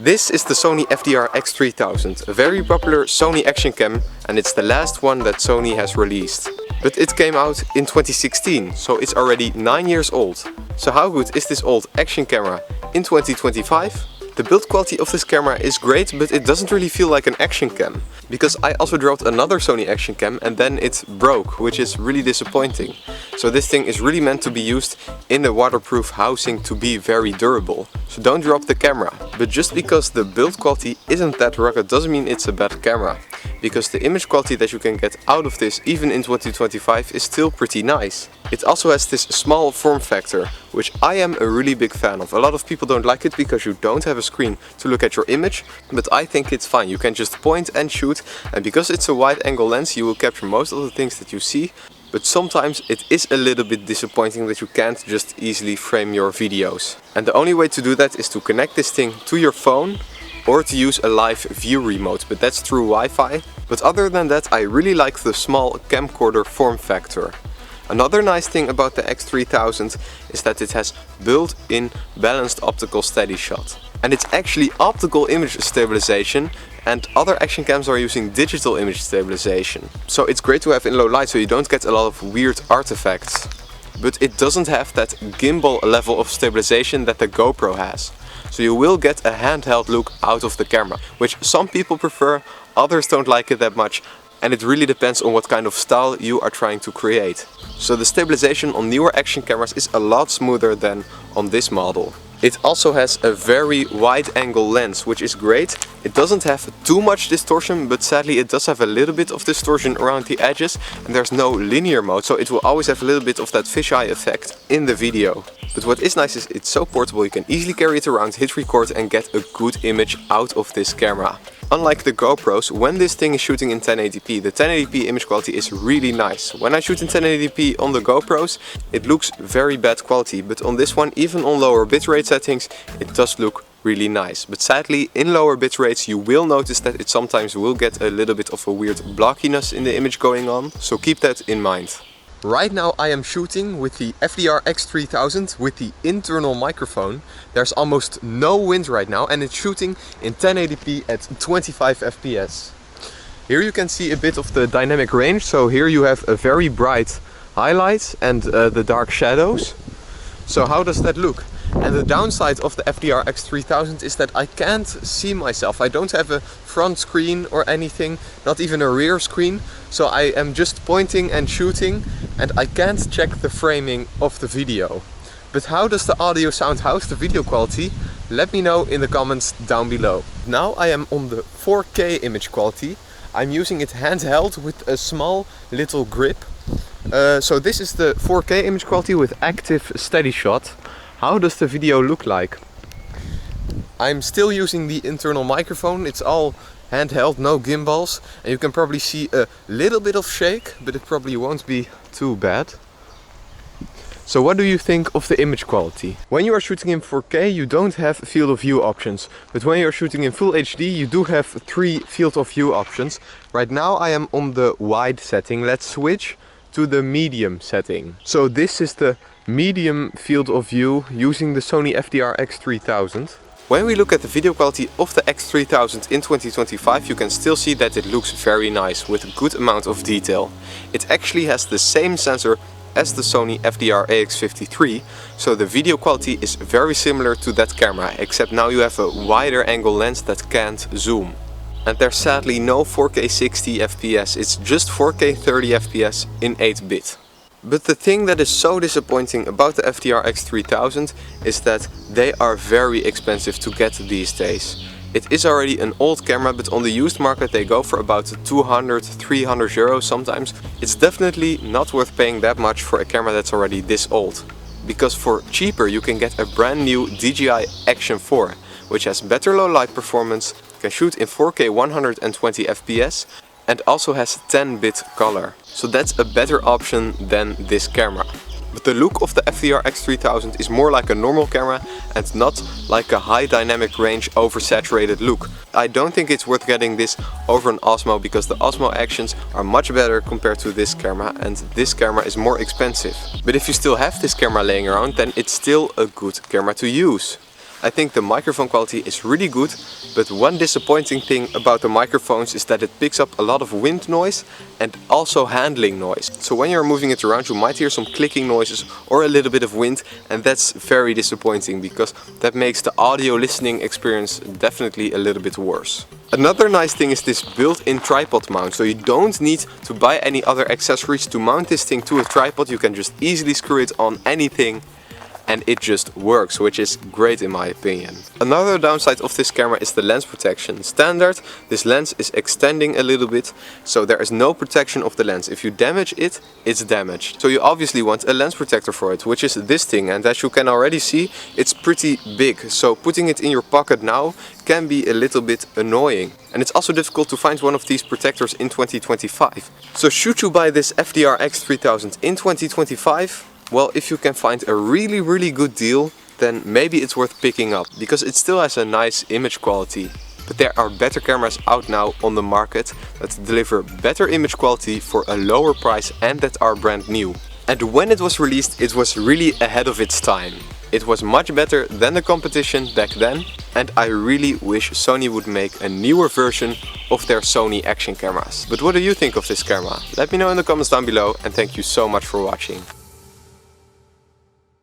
This is the Sony FDR X3000, a very popular Sony Action Cam, and it's the last one that Sony has released. But it came out in 2016, so it's already 9 years old. So how good is this old action camera in 2025? The build quality of this camera is great, but it doesn't really feel like an action cam. Because I also dropped another Sony Action Cam and then it broke, which is really disappointing. So this thing is really meant to be used in a waterproof housing to be very durable. So don't drop the camera. But just because the build quality isn't that rugged doesn't mean it's a bad camera. Because the image quality that you can get out of this even in 2025 is still pretty nice. It also has this small form factor, which I am a really big fan of. A lot of people don't like it because you don't have a screen to look at your image, but I think it's fine. You can just point and shoot, and because it's a wide angle lens you will capture most of the things that you see, but sometimes it is a little bit disappointing that you can't just easily frame your videos. And the only way to do that is to connect this thing to your phone or to use a live view remote, but that's through Wi-Fi. But other than that, I really like the small camcorder form factor. Another nice thing about the X3000 is that it has built-in balanced optical steady shot. And it's actually optical image stabilization, and other action cams are using digital image stabilization. So it's great to have in low light so you don't get a lot of weird artifacts. But it doesn't have that gimbal level of stabilization that the GoPro has. So you will get a handheld look out of the camera, which some people prefer, others don't like it that much. And it really depends on what kind of style you are trying to create. So the stabilization on newer action cameras is a lot smoother than on this model. It also has a very wide angle lens, which is great. It doesn't have too much distortion, but sadly it does have a little bit of distortion around the edges, and there's no linear mode, so it will always have a little bit of that fisheye effect in the video. But what is nice is it's so portable, you can easily carry it around, hit record and get a good image out of this camera. Unlike the GoPros, when this thing is shooting in 1080p, the 1080p image quality is really nice. When I shoot in 1080p on the GoPros, it looks very bad quality, but on this one, even on lower bitrate settings, it does look really nice. But sadly, in lower bit rates you will notice that it sometimes will get a little bit of a weird blockiness in the image going on, so keep that in mind. Right now I am shooting with the FDR X3000 with the internal microphone. There's almost no wind right now and it's shooting in 1080p at 25 FPS. Here you can see a bit of the dynamic range, so here you have a very bright highlight and the dark shadows. So how does that look? And the downside of the FDR X3000 is that I can't see myself. I don't have a front screen or anything, not even a rear screen. So I am just pointing and shooting and I can't check the framing of the video. But how does the audio sound? How's the video quality? Let me know in the comments down below. Now I am on the 4K image quality. I'm using it handheld with a small little grip. So this is the 4K image quality with active steady shot. How does the video look like? I'm still using the internal microphone, it's all handheld, no gimbals, and you can probably see a little bit of shake, but it probably won't be too bad. So what do you think of the image quality? When you are shooting in 4K you don't have field of view options, but when you are shooting in full HD you do have 3 field of view options. Right now I am on the wide setting. Let's switch to the medium setting. So this is the medium field of view using the Sony FDR X3000. When we look at the video quality of the X3000 in 2025 you can still see that it looks very nice with a good amount of detail. It actually has the same sensor as the Sony FDR AX53, so the video quality is very similar to that camera, except now you have a wider angle lens that can't zoom. And there's sadly no 4K 60 FPS, it's just 4K 30 FPS in 8-bit. But the thing that is so disappointing about the FDR X3000 is that they are very expensive to get these days. It is already an old camera, but on the used market they go for about 200-300 euros sometimes. It's definitely not worth paying that much for a camera that's already this old. Because for cheaper you can get a brand new DJI Action 4, which has better low light performance, can shoot in 4K 120 FPS and also has 10-bit color. So that's a better option than this camera. But the look of the FDR X3000 is more like a normal camera and not like a high dynamic range oversaturated look. I don't think it's worth getting this over an Osmo because the Osmo actions are much better compared to this camera and this camera is more expensive. But if you still have this camera laying around then it's still a good camera to use. I think the microphone quality is really good, but one disappointing thing about the microphones is that it picks up a lot of wind noise and also handling noise. So when you're moving it around you might hear some clicking noises or a little bit of wind, and that's very disappointing because that makes the audio listening experience definitely a little bit worse. Another nice thing is this built-in tripod mount, so you don't need to buy any other accessories to mount this thing to a tripod. You can just easily screw it on anything and it just works, which is great in my opinion. Another downside of this camera is the lens protection. Standard, this lens is extending a little bit, so there is no protection of the lens. If you damage it, it's damaged. So you obviously want a lens protector for it, which is this thing, and as you can already see, it's pretty big. So putting it in your pocket now can be a little bit annoying. And it's also difficult to find one of these protectors in 2025. So should you buy this FDR X3000 in 2025? Well, if you can find a really good deal, then maybe it's worth picking up, because it still has a nice image quality. But there are better cameras out now on the market that deliver better image quality for a lower price and that are brand new. And when it was released, it was really ahead of its time. It was much better than the competition back then, and I really wish Sony would make a newer version of their Sony Action cameras. But what do you think of this camera? Let me know in the comments down below, and thank you so much for watching.